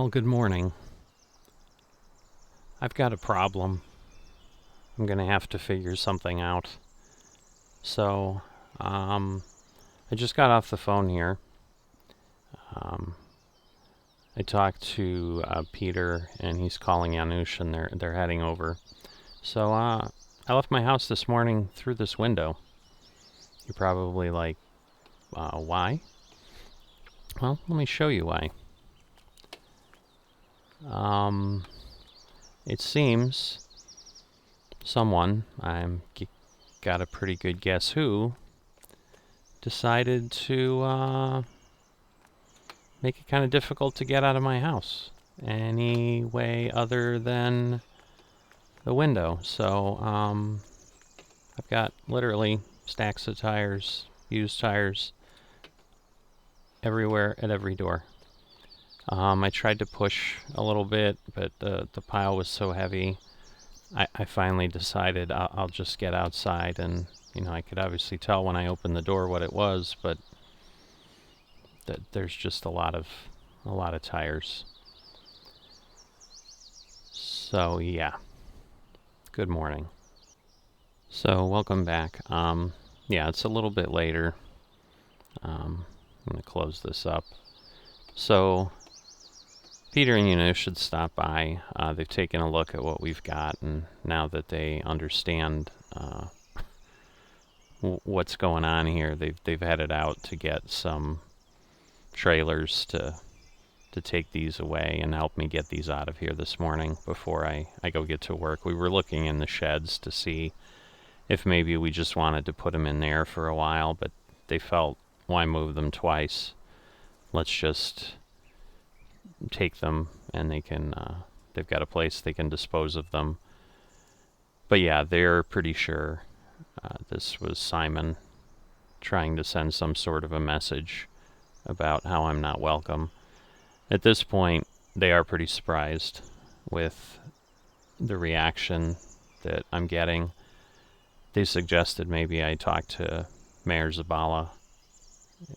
Well, good morning. I've got a problem. I'm gonna have to figure something out. So, I just got off the phone here. Um, I talked to Peter, and he's calling Janusz, and they're heading over. So, I left my house this morning through this window. You're probably like, why? Well, let me show you why. It seems someone, got a pretty good guess who, decided to make it kind of difficult to get out of my house any way other than the window. So I've got literally stacks of tires, used tires, everywhere at every door. I tried to push a little bit, but the pile was so heavy. I finally decided I'll just get outside, and I could obviously tell when I opened the door what it was, but there's just a lot of tires. So yeah, good morning. So welcome back. Yeah, it's a little bit later. I'm gonna close this up. So Peter and Janusz should stop by. They've taken a look at what we've got, and now that they understand what's going on here, they've headed out to get some trailers to take these away and help me get these out of here this morning before I go get to work. We were looking in the sheds to see if maybe we just wanted to put them in there for a while, but they felt, why move them twice? Let's just take them, and they can they've got a place they can dispose of them. But yeah, they're pretty sure this was Simon trying to send some sort of a message about how I'm not welcome. At this point, they are pretty surprised with the reaction that I'm getting. They suggested maybe I talk to Mayor Zabala,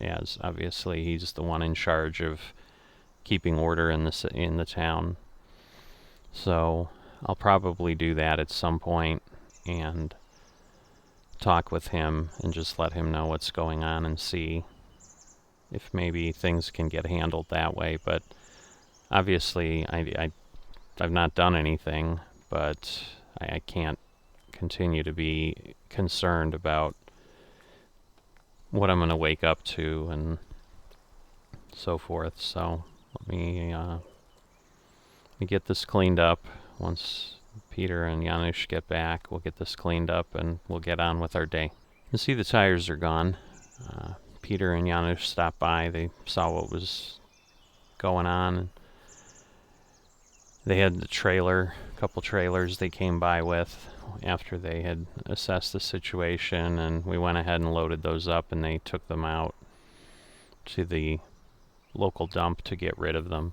as obviously he's the one in charge of keeping order in the town. So I'll probably do that at some point and talk with him and just let him know what's going on and see if maybe things can get handled that way. But obviously I've not done anything, but I can't continue to be concerned about what I'm going to wake up to and so forth. So let me get this cleaned up. Once Peter and Janusz get back, we'll get this cleaned up and we'll get on with our day. You see the tires are gone. Peter and Janusz stopped by. They saw what was going on. They had a couple trailers they came by with after they had assessed the situation, and we went ahead and loaded those up, and they took them out to the local dump to get rid of them.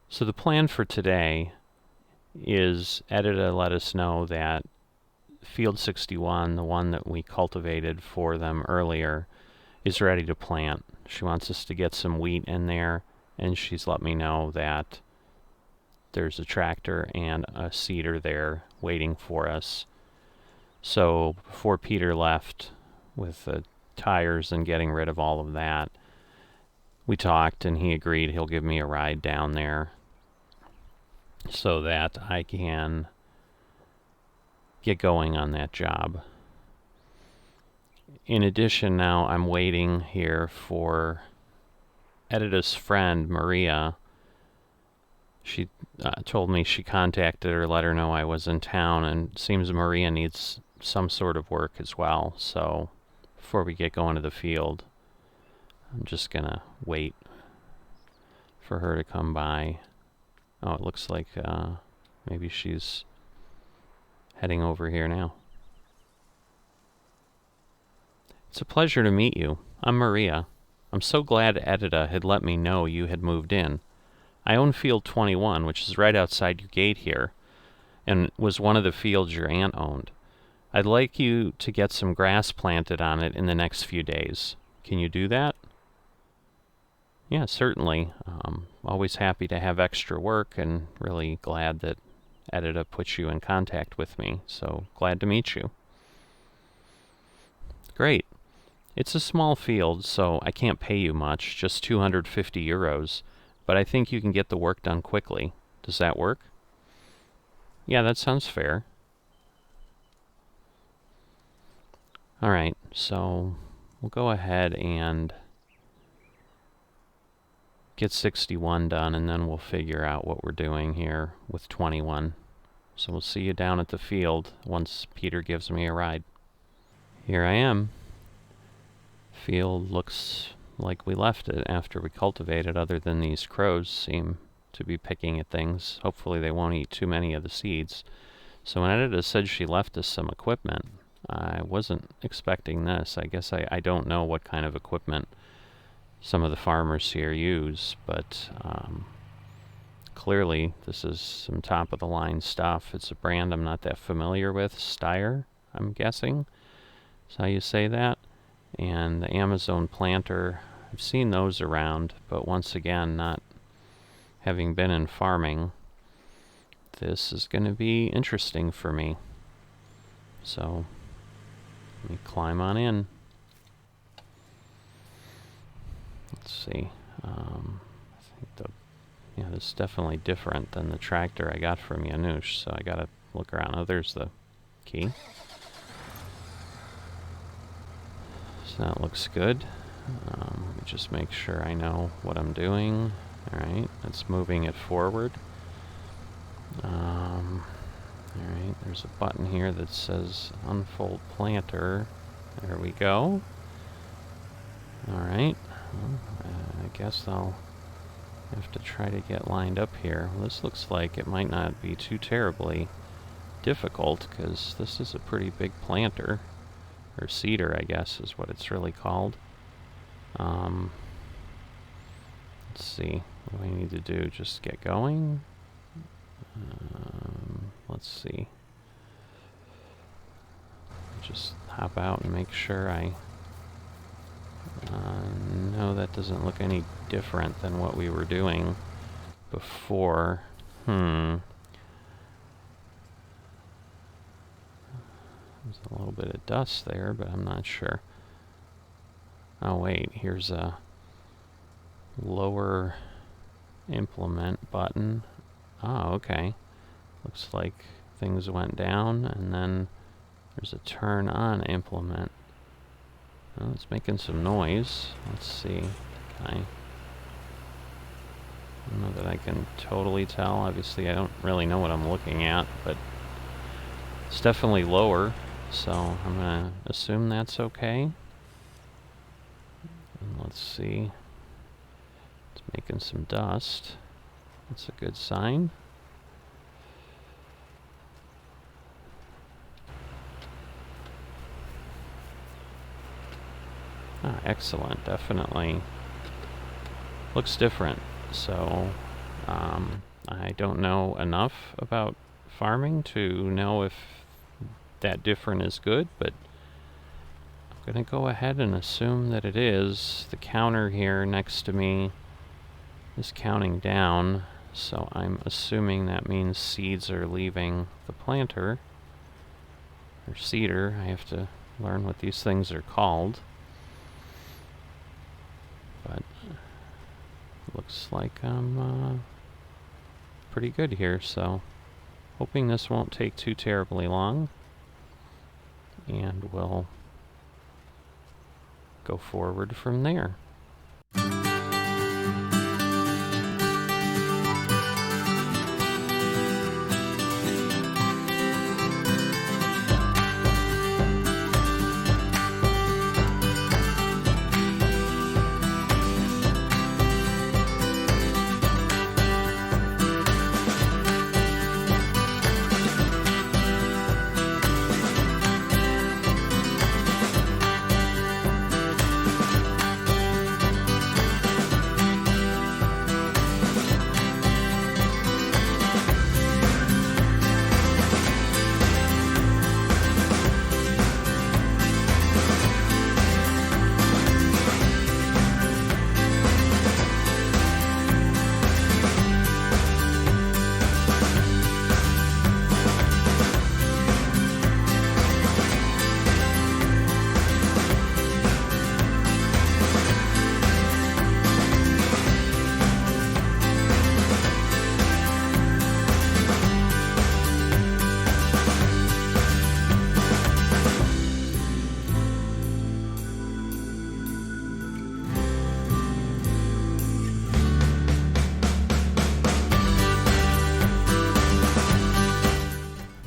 So the plan for today is Edita let us know that Field 61, the one that we cultivated for them earlier, is ready to plant. She wants us to get some wheat in there, and she's let me know that there's a tractor and a seeder there waiting for us. So before Peter left with the tires and getting rid of all of that, we talked, and he agreed he'll give me a ride down there so that I can get going on that job. In addition, now I'm waiting here for Edita's friend, Maria. She told me she contacted her, let her know I was in town, and it seems Maria needs some sort of work as well. So before we get going to the field, I'm just gonna wait for her to come by. Oh, it looks like maybe she's heading over here now. It's a pleasure to meet you. I'm Maria. I'm so glad Edita had let me know you had moved in. I own Field 21, which is right outside your gate here, and was one of the fields your aunt owned. I'd like you to get some grass planted on it in the next few days. Can you do that? Yeah, certainly. Always happy to have extra work, and really glad that Edita put you in contact with me. So glad to meet you. Great. It's a small field, so I can't pay you much, just 250 euros, but I think you can get the work done quickly. Does that work? Yeah, that sounds fair. Alright, so we'll go ahead and get 61 done, and then we'll figure out what we're doing here with 21. So we'll see you down at the field once Peter gives me a ride. Here I am. Field looks like we left it after we cultivated, other than these crows seem to be picking at things. Hopefully they won't eat too many of the seeds. So when Edita said she left us some equipment, I wasn't expecting this. I guess I don't know what kind of equipment some of the farmers here use, but clearly this is some top-of-the-line stuff. It's a brand I'm not that familiar with. Steyr, I'm guessing, is how you say that. And the Amazon planter, I've seen those around, but once again, not having been in farming, this is going to be interesting for me. So let me climb on in. Let's see. I think this is definitely different than the tractor I got from Janusz, so I gotta look around. Oh, there's the key. So that looks good. Let me just make sure I know what I'm doing. Alright, that's moving it forward. Alright, there's a button here that says unfold planter. There we go. Alright, well, I guess I'll have to try to get lined up here. Well, this looks like it might not be too terribly difficult, because this is a pretty big planter. Or cedar, I guess, is what it's really called. Let's see. What do I need to do? Just get going? Let's see. Just hop out and make sure I... no, that doesn't look any different than what we were doing before. There's a little bit of dust there, but I'm not sure. Oh wait, here's a lower implement button. Oh, okay. Looks like things went down, and then there's a turn on implement. Oh, it's making some noise. Let's see. I don't know that I can totally tell. Obviously, I don't really know what I'm looking at, but it's definitely lower. So I'm going to assume that's okay. And let's see. It's making some dust. That's a good sign. Ah, excellent. Definitely looks different. So I don't know enough about farming to know if that different is good, but I'm going to go ahead and assume that it is. The counter here next to me is counting down, so I'm assuming that means seeds are leaving the planter, or seeder. I have to learn what these things are called. But looks like I'm pretty good here, so hoping this won't take too terribly long, and we'll go forward from there.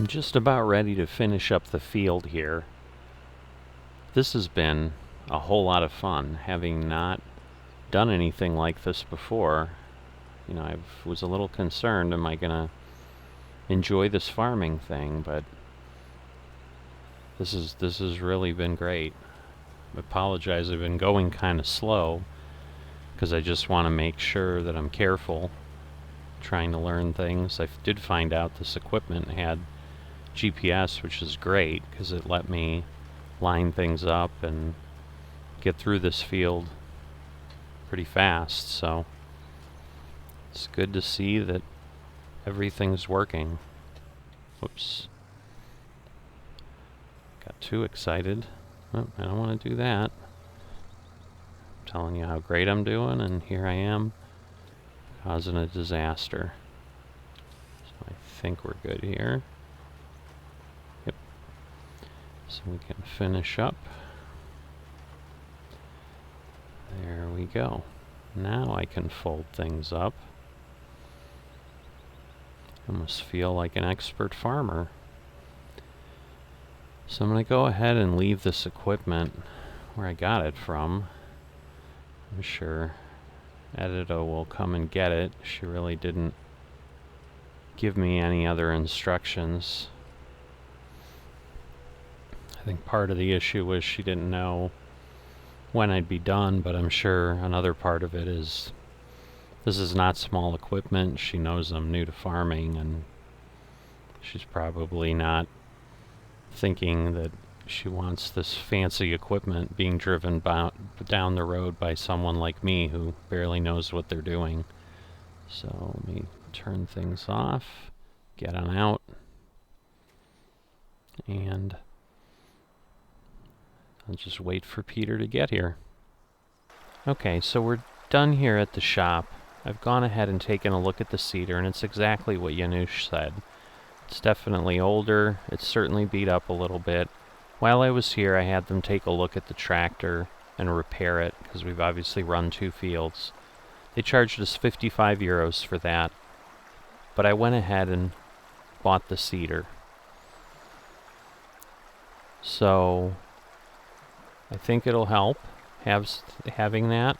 just about ready to finish up the field here. This has been a whole lot of fun, having not done anything like this before. You know, I was a little concerned, am I gonna enjoy this farming thing, but this has really been great. I apologize, I've been going kind of slow because I just want to make sure that I'm careful trying to learn things. I did find out this equipment had GPS, which is great because it let me line things up and get through this field pretty fast, so it's good to see that everything's working. Whoops. Got too excited. Oh, I don't want to do that. I'm telling you how great I'm doing, and here I am causing a disaster. So I think we're good here. Yep. So we can finish up. There we go. Now I can fold things up. I must feel like an expert farmer. So I'm going to go ahead and leave this equipment where I got it from. I'm sure Hebdow will come and get it. She really didn't give me any other instructions. I think part of the issue was she didn't know when I'd be done, but I'm sure another part of it is this is not small equipment. She knows I'm new to farming, and she's probably not thinking that she wants this fancy equipment being driven down the road by someone like me who barely knows what they're doing. So let me turn things off, get on out, and I'll just wait for Peter to get here. Okay, so we're done here at the shop. I've gone ahead and taken a look at the cedar, and it's exactly what Janusz said. It's definitely older. It's certainly beat up a little bit. While I was here, I had them take a look at the tractor and repair it, because we've obviously run 2 fields. They charged us 55 euros for that, but I went ahead and bought the cedar. So I think it'll help having that.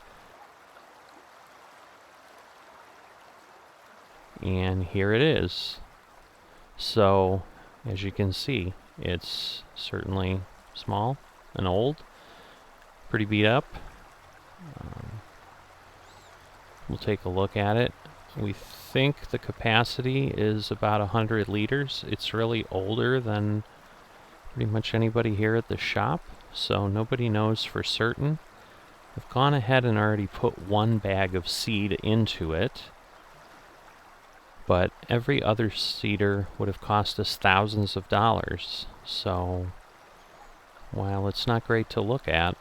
And here it is. So, as you can see, it's certainly small and old, pretty beat up. We'll take a look at it. We think the capacity is about 100 liters. It's really older than pretty much anybody here at the shop, so nobody knows for certain. I've gone ahead and already put 1 bag of seed into it, but every other cedar would have cost us thousands of dollars. So while it's not great to look at,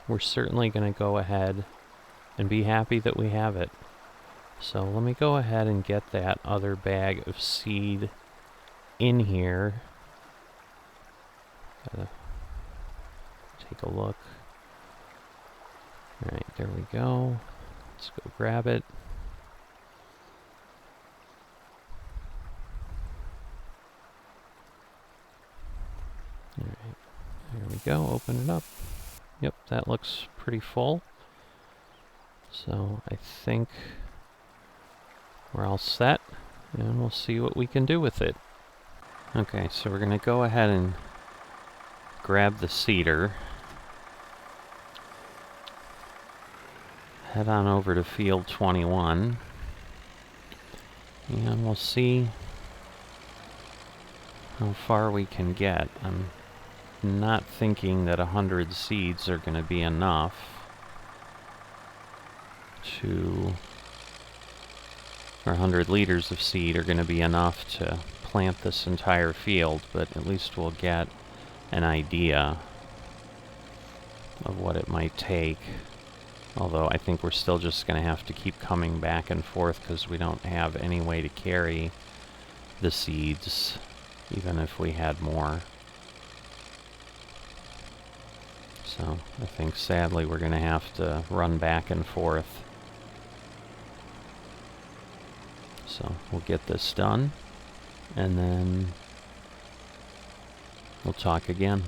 we're certainly going to go ahead and be happy that we have it. So let me go ahead and get that other bag of seed in here. Gotta take a look. Alright, there we go. Let's go grab it. Alright, there we go. Open it up. Yep, that looks pretty full. So I think we're all set, and we'll see what we can do with it. Okay, so we're going to go ahead and grab the cedar. Head on over to field 21, and we'll see how far we can get. I'm not thinking that 100 seeds are going to be enough or 100 liters of seed are going to be enough to plant this entire field, but at least we'll get an idea of what it might take. Although I think we're still just going to have to keep coming back and forth because we don't have any way to carry the seeds, even if we had more. So I think sadly we're going to have to run back and forth. So we'll get this done, and then we'll talk again.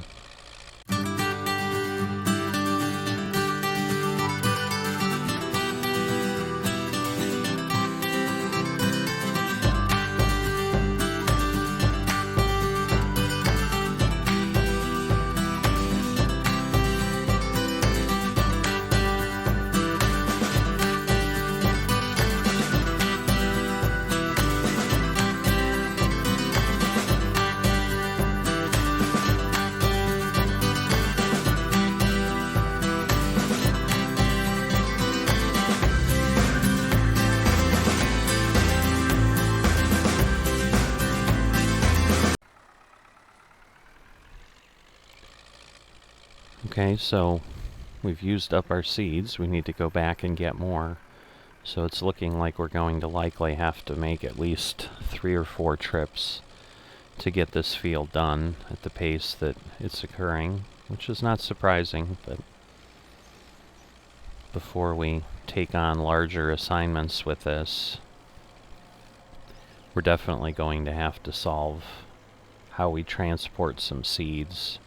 Okay, so we've used up our seeds. We need to go back and get more. So it's looking like we're going to likely have to make at least 3 or 4 trips to get this field done at the pace that it's occurring, which is not surprising, but before we take on larger assignments with this, we're definitely going to have to solve how we transport some seeds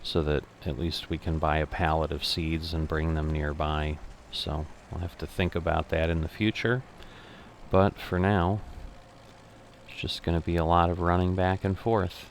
so that at least we can buy a pallet of seeds and bring them nearby. So we'll have to think about that in the future. But for now, it's just going to be a lot of running back and forth.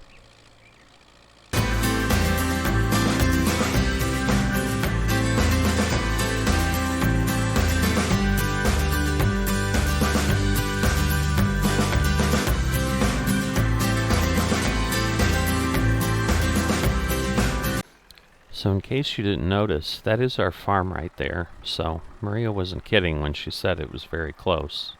So in case you didn't notice, that is our farm right there. So Maria wasn't kidding when she said it was very close.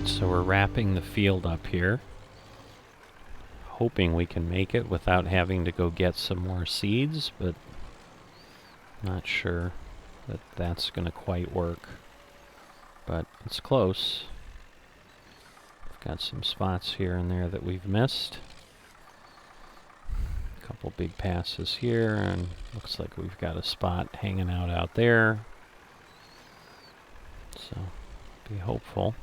So we're wrapping the field up here, hoping we can make it without having to go get some more seeds, but not sure that that's going to quite work. But it's close. We've got some spots here and there that we've missed. A couple big passes here, and looks like we've got a spot hanging out there. So be hopeful.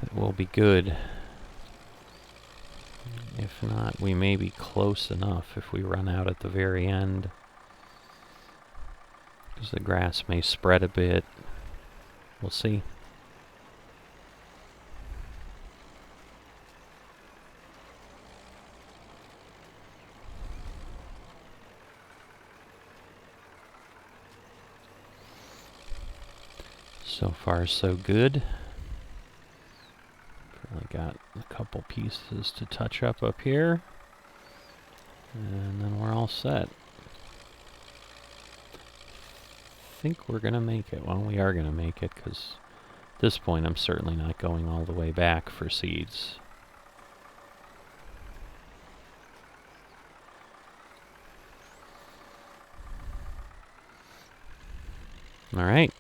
It will be good. If not, we may be close enough if we run out at the very end, because the grass may spread a bit. We'll see. So far, so good. Probably got a couple pieces to touch up here, and then we're all set. I think we're gonna make it. Well, we are gonna make it, because at this point I'm certainly not going all the way back for seeds. All right,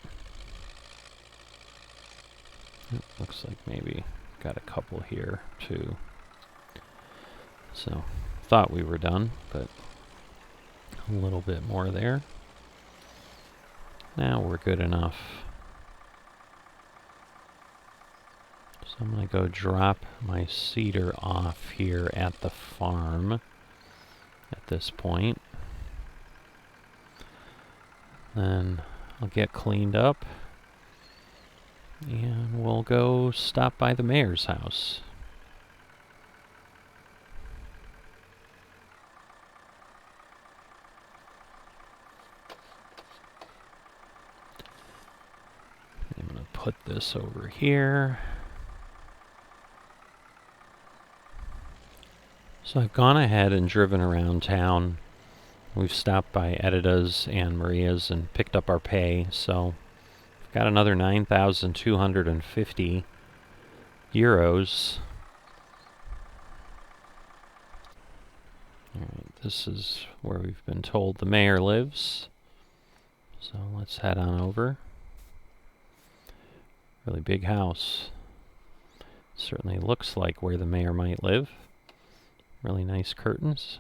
It looks like maybe got a couple here too. So, thought we were done, but a little bit more there. Now we're good enough. So I'm going to go drop my cedar off here at the farm at this point. Then I'll get cleaned up and we'll go stop by the mayor's house. I'm going to put this over here. So I've gone ahead and driven around town. We've stopped by Edida's and Maria's and picked up our pay, so we've got another 9,250 euros. Alright, this is where we've been told the mayor lives. So let's head on over. Really big house. Certainly looks like where the mayor might live. Really nice curtains.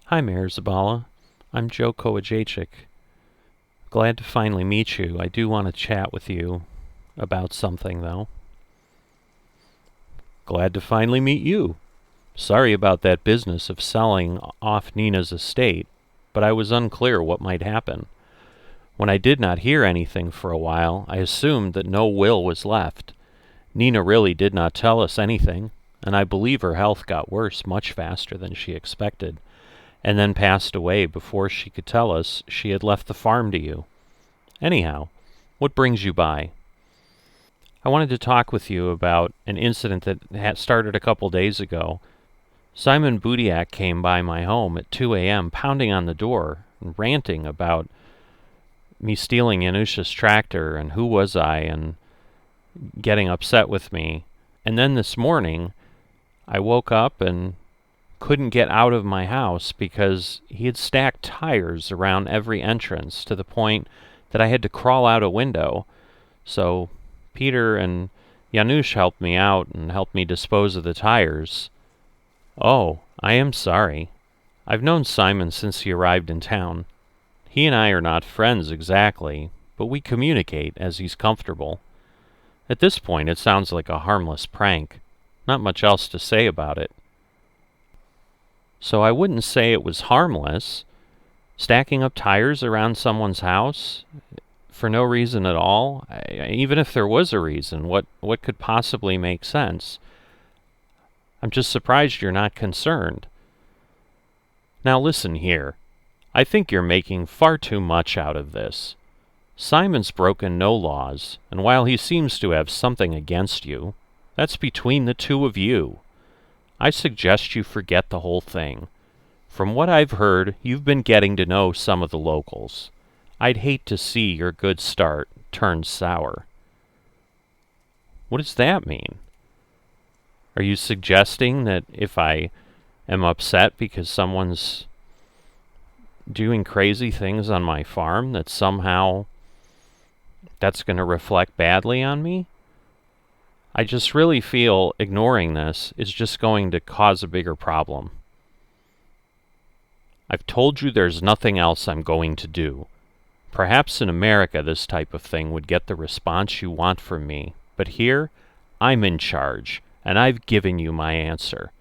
Hi, Mayor Zabala. I'm Joe Kowajichik. Glad to finally meet you. I do want to chat with you about something, though. Glad to finally meet you. Sorry about that business of selling off Nina's estate, but I was unclear what might happen. When I did not hear anything for a while, I assumed that no will was left. Nina really did not tell us anything, and I believe her health got worse much faster than she expected, and then passed away before she could tell us she had left the farm to you. Anyhow, what brings you by? I wanted to talk with you about an incident that had started a couple days ago. Simon Budiak came by my home at 2 a.m., pounding on the door and ranting about me stealing Yanusha's tractor and who was I, and getting upset with me. And then this morning, I woke up and couldn't get out of my house because he had stacked tires around every entrance to the point that I had to crawl out a window. So Peter and Janusz helped me out and helped me dispose of the tires. Oh, I am sorry. I've known Simon since he arrived in town. He and I are not friends exactly, but we communicate as he's comfortable. At this point, it sounds like a harmless prank. Not much else to say about it. So I wouldn't say it was harmless. Stacking up tires around someone's house for no reason at all, even if there was a reason, what could possibly make sense? I'm just surprised you're not concerned. Now listen here. I think you're making far too much out of this. Simon's broken no laws, and while he seems to have something against you, that's between the two of you. I suggest you forget the whole thing. From what I've heard, you've been getting to know some of the locals. I'd hate to see your good start turn sour. What does that mean? Are you suggesting that if I am upset because someone's doing crazy things on my farm, that somehow that's going to reflect badly on me? I just really feel ignoring this is just going to cause a bigger problem. I've told you there's nothing else I'm going to do. Perhaps in America this type of thing would get the response you want from me, but here, I'm in charge, and I've given you my answer.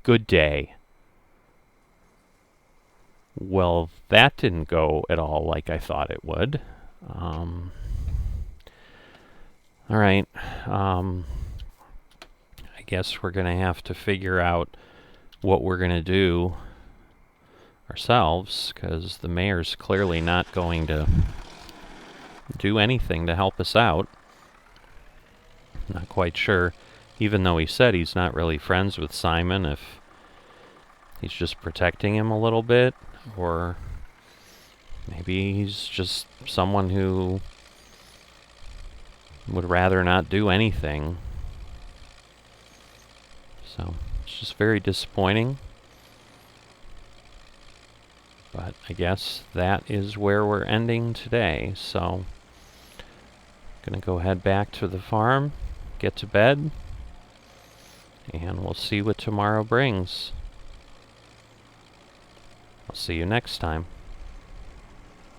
Good day. Well, that didn't go at all like I thought it would. Alright, I guess we're going to have to figure out what we're going to do ourselves, because the mayor's clearly not going to do anything to help us out. Not quite sure, even though he said he's not really friends with Simon, if he's just protecting him a little bit, or maybe he's just someone who would rather not do anything. So, it's just very disappointing. But I guess that is where we're ending today, so gonna go head back to the farm, get to bed, and we'll see what tomorrow brings. I'll see you next time.